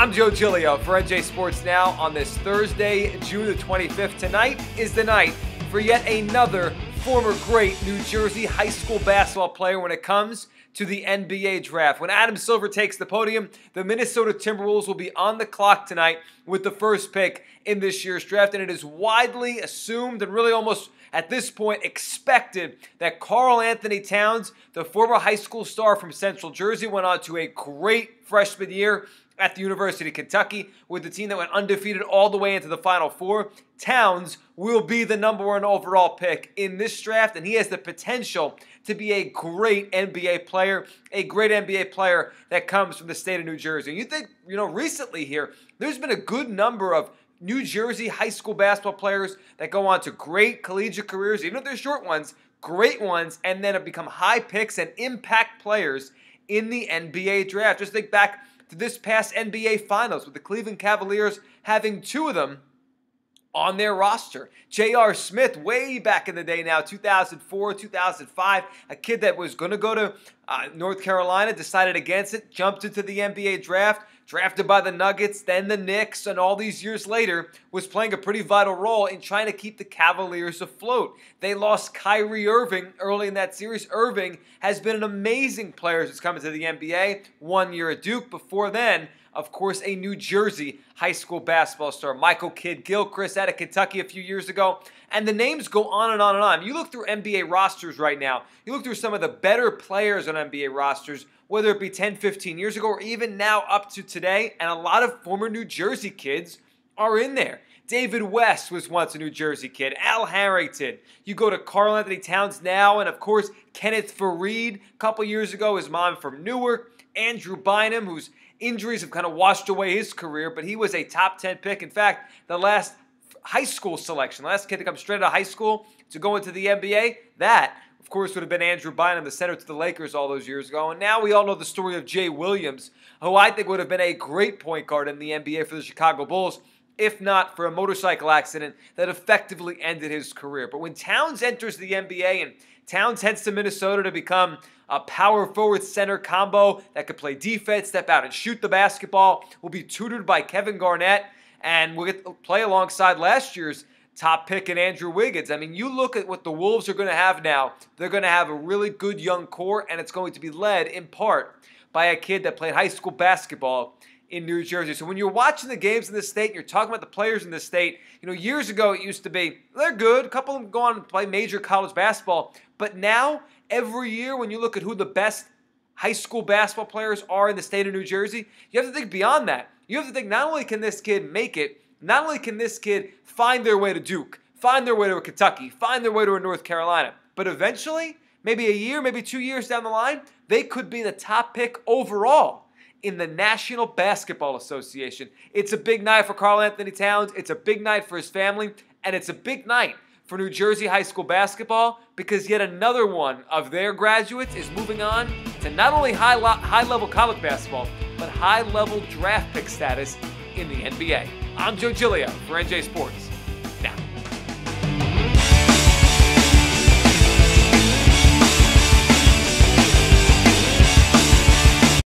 I'm Joe Giglio for NJ Sports Now on this Thursday, June the 25th. Tonight is the night for yet another former great New Jersey high school basketball player when it comes to the NBA draft. When Adam Silver takes the podium, the Minnesota Timberwolves will be on the clock tonight with the first pick in this year's draft, and it is widely assumed and really almost at this point expected that Karl-Anthony Towns, the former high school star from Central Jersey, went on to a great freshman year at the University of Kentucky with the team that went undefeated all the way into the Final Four. Towns will be the #1 overall pick in this draft, and he has the potential to be a great NBA player that comes from the state of New Jersey. And you think, recently here, there's been a good number of New Jersey high school basketball players that go on to great collegiate careers, even if they're short ones, great ones, and then have become high picks and impact players in the NBA draft. Just think back to this past NBA Finals with the Cleveland Cavaliers having two of them on their roster. J.R. Smith, way back in the day now, 2004, 2005, a kid that was going to go to North Carolina, decided against it, jumped into the NBA draft, drafted by the Nuggets, then the Knicks, and all these years later was playing a pretty vital role in trying to keep the Cavaliers afloat. They lost Kyrie Irving early in that series. Irving has been an amazing player since coming to the NBA. 1 year at Duke. Before then, of course, a New Jersey high school basketball star. Michael Kidd-Gilchrist out of Kentucky a few years ago. And the names go on and on and on. You look through NBA rosters right now. You look through some of the better players on NBA rosters, whether it be 10, 15 years ago or even now up to today. And a lot of former New Jersey kids are in there. David West was once a New Jersey kid. Al Harrington. You go to Karl-Anthony Towns now. And, of course, Kenneth Fareed a couple years ago. His mom from Newark. Andrew Bynum, whose injuries have kind of washed away his career, but he was a top 10 pick. In fact, the last high school selection, the last kid to come straight out of high school to go into the NBA, that, of course, would have been Andrew Bynum, the center to the Lakers all those years ago. And now we all know the story of Jay Williams, who I think would have been a great point guard in the NBA for the Chicago Bulls, if not for a motorcycle accident that effectively ended his career. But when Towns enters the NBA and Towns heads to Minnesota to become a power forward center combo that could play defense, step out and shoot the basketball, will be tutored by Kevin Garnett, and will get to play alongside last year's top pick in Andrew Wiggins. I mean, you look at what the Wolves are going to have now. They're going to have a really good young core, and it's going to be led in part by a kid that played high school basketball in New Jersey. So when you're watching the games in this state and you're talking about the players in this state, years ago it used to be, they're good. A couple of them go on and play major college basketball. But now, every year when you look at who the best high school basketball players are in the state of New Jersey, you have to think beyond that. You have to think not only can this kid make it, not only can this kid find their way to Duke, find their way to a Kentucky, find their way to a North Carolina, but eventually, maybe a year, maybe 2 years down the line, they could be the top pick overall in the National Basketball Association. It's a big night for Karl-Anthony Towns. It's a big night for his family. And it's a big night for New Jersey high school basketball because yet another one of their graduates is moving on to not only high-level college basketball, but high-level draft pick status in the NBA. I'm Joe Giglio for NJ Sports.